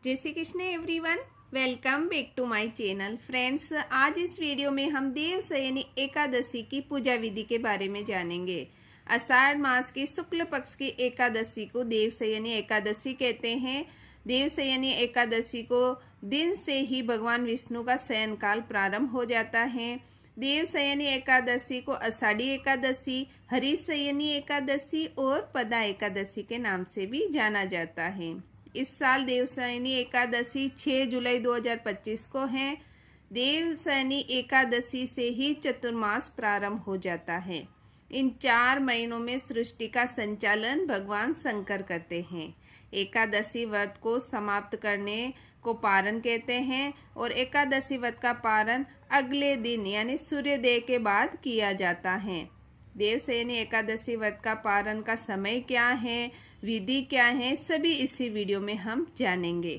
जय Shri Krishna everyone, welcome back to my channel. Friends, आज इस वीडियो में हम देवशयनी एकादशी की पूजा विधि के बारे में जानेंगे। आषाढ़ मास की शुक्ल पक्ष की एकादशी को देवशयनी एकादशी कहते हैं। देवशयनी एकादशी को दिन से ही भगवान विष्णु का शयन काल प्रारंभ हो जाता है। देवशयनी एकादशी को आषाढ़ी एकादशी, हरिशयनी एकादशी और पदा एकादशी के नाम से भी जाना जाता है। इस साल देवशयनी एकादशी 6 जुलाई 2025 को है। देवशयनी एकादशी से ही चतुर्मास प्रारंभ हो जाता है। इन 4 महीनों में सृष्टि का संचालन भगवान शंकर करते हैं। एकादशी व्रत को समाप्त करने को पारण कहते हैं और एकादशी व्रत का पारण अगले दिन यानी सूर्योदय के बाद किया जाता है। देवशयनी एकादशी व्रत का पारण का समय क्या है, विधि क्या है, सभी इसी वीडियो में हम जानेंगे।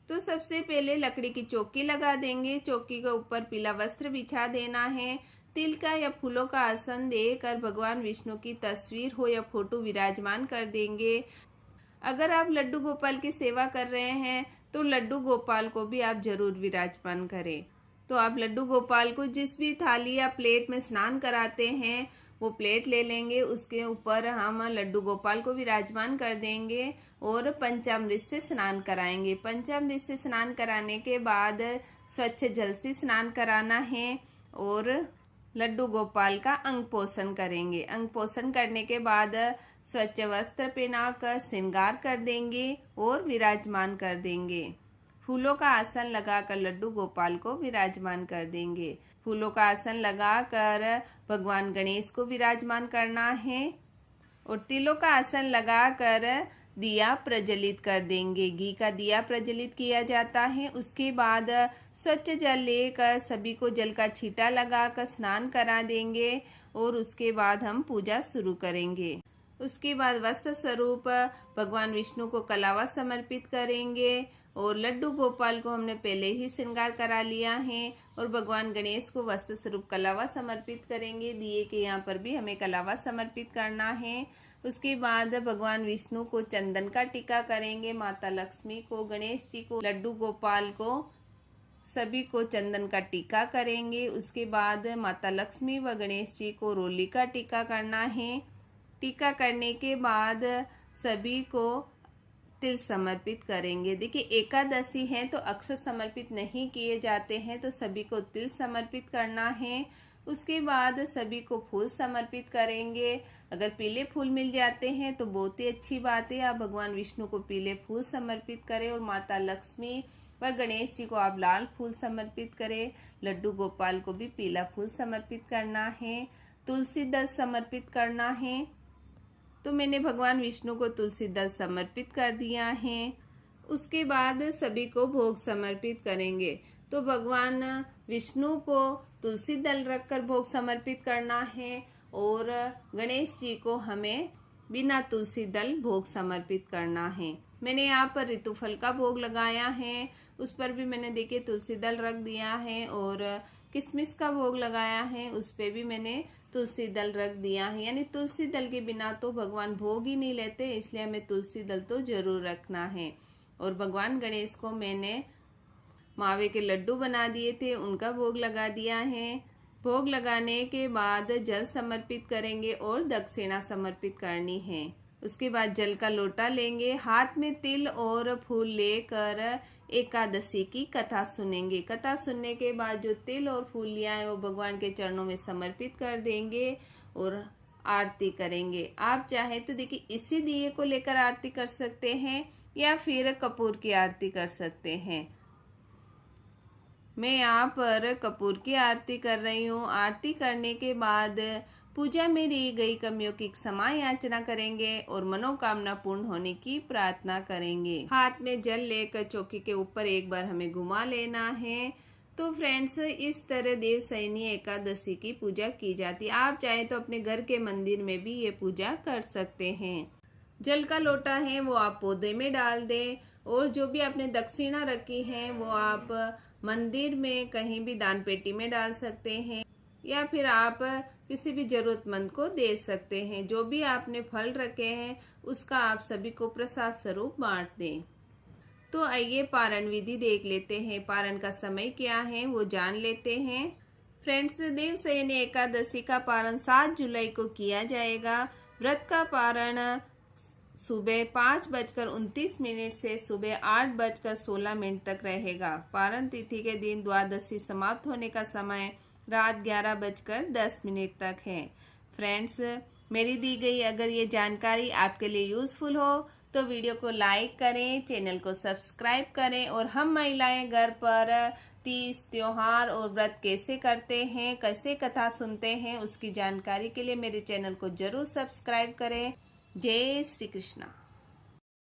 तो सबसे पहले लकड़ी की चौकी लगा देंगे। चौकी के ऊपर पीला वस्त्र बिछा देना है। तिल का या फूलों का आसन देकर भगवान विष्णु की तस्वीर हो या फोटो विराजमान कर देंगे। अगर आप लड्डू गोपाल की सेवा कर रहे हैं तो लड्डू गोपाल को भी आप जरूर विराजमान करें। तो आप लड्डू गोपाल को जिस भी थाली या प्लेट में स्नान कराते हैं वो प्लेट ले लेंगे। उसके ऊपर हम लड्डू गोपाल को विराजमान कर देंगे और पंचामृत से स्नान कराएंगे। पंचामृत से स्नान कराने के बाद स्वच्छ जल से स्नान कराना है और लड्डू गोपाल का अंग पोषण करेंगे। अंग पोषण करने के बाद स्वच्छ वस्त्र पहनाकर श्रृंगार कर देंगे और विराजमान कर देंगे। फूलों का आसन लगाकर लड्डू गोपाल को विराजमान कर देंगे। फूलों का आसन लगाकर भगवान गणेश को विराजमान करना है और तिलों का आसन लगाकर दिया प्रज्वलित कर देंगे। घी का दिया प्रज्वलित किया जाता है। उसके बाद स्वच्छ जल लेकर सभी को जल का छींटा लगाकर स्नान करा देंगे और उसके बाद हम पूजा शुरू करेंगे। उसके बाद वस्त्र स्वरूप भगवान विष्णु को कलावा समर्पित करेंगे और लड्डू गोपाल को हमने पहले ही श्रृंगार करा लिया है और भगवान गणेश को वस्त्र स्वरूप कलावा समर्पित करेंगे। दिए के यहाँ पर भी हमें कलावा समर्पित करना है। उसके बाद भगवान विष्णु को चंदन का टीका करेंगे। माता लक्ष्मी को, गणेश जी को, लड्डू गोपाल को, सभी को चंदन का टीका करेंगे। उसके बाद माता लक्ष्मी व गणेश जी को रोली का टीका करना है। टीका करने के बाद सभी को तिल समर्पित करेंगे। देखिए, एकादशी है तो अक्षर समर्पित नहीं किए जाते हैं, तो सभी को तिल समर्पित करना है। उसके बाद सभी को फूल समर्पित करेंगे। अगर पीले फूल मिल जाते हैं तो बहुत ही अच्छी बात है। आप भगवान विष्णु को पीले फूल समर्पित करें और माता लक्ष्मी व गणेश जी को आप लाल फूल समर्पित करें। लड्डू गोपाल को भी पीला फूल समर्पित करना है। तुलसी दल समर्पित करना है। तो मैंने भगवान विष्णु को तुलसी दल समर्पित कर दिया है। उसके बाद सभी को भोग समर्पित करेंगे। तो भगवान विष्णु को तुलसी दल रखकर भोग समर्पित करना है और गणेश जी को हमें बिना तुलसी दल भोग समर्पित करना है। मैंने यहाँ पर ऋतुफल का भोग लगाया है, उस पर भी मैंने देखिए तुलसी दल रख दिया है और किशमिश का भोग लगाया है, उस पे भी मैंने तुलसी दल रख दिया है। यानी तुलसी दल के बिना तो भगवान भोग ही नहीं लेते, इसलिए हमें तुलसी दल तो जरूर रखना है। और भगवान गणेश को मैंने मावे के लड्डू बना दिए थे, उनका भोग लगा दिया है। भोग लगाने के बाद जल समर्पित करेंगे और दक्षिणा समर्पित करनी है। उसके बाद जल का लोटा लेंगे, हाथ में तिल और फूल लेकर एकादशी की कथा सुनेंगे। कथा सुनने के बाद जो तिल और फूल लिया है वो भगवान के चरणों में समर्पित कर देंगे और आरती करेंगे। आप चाहे तो देखिए इसी दिए को लेकर आरती कर सकते हैं या फिर कपूर की आरती कर सकते हैं। मैं यहाँ पर कपूर की आरती कर रही हूँ। आरती करने के बाद पूजा में दी गई कमियों की क्षमा याचना करेंगे और मनोकामना पूर्ण होने की प्रार्थना करेंगे। हाथ में जल लेकर चौकी के ऊपर एक बार हमें घुमा लेना है। तो फ्रेंड्स, इस तरह देवशयनी एकादशी की पूजा की जाती है। आप चाहे तो अपने घर के मंदिर में भी ये पूजा कर सकते हैं। जल का लोटा है वो आप पौधे में डाल दें और जो भी आपने दक्षिणा रखी है वो आप मंदिर में कहीं भी दान पेटी में डाल सकते हैं या फिर आप किसी भी जरूरतमंद को दे सकते हैं। जो भी आपने फल रखे हैं उसका आप सभी को प्रसाद स्वरूप बांट दें। तो आइए पारण विधि देख लेते हैं। पारण का समय क्या है वो जान लेते हैं। फ्रेंड्स, देवशयनी एकादशी का पारण 7 जुलाई को किया जाएगा। व्रत का पारण सुबह 5:29 से सुबह 8:16 तक रहेगा। पारण तिथि के दिन द्वादशी समाप्त होने का समय रात 11:10 तक है। फ्रेंड्स, मेरी दी गई अगर ये जानकारी आपके लिए यूजफुल हो तो वीडियो को लाइक करें, चैनल को सब्सक्राइब करें और हम महिलाएं घर पर तीज त्योहार और व्रत कैसे करते हैं, कैसे कथा सुनते हैं, उसकी जानकारी के लिए मेरे चैनल को जरूर सब्सक्राइब करें। जय श्री कृष्णा।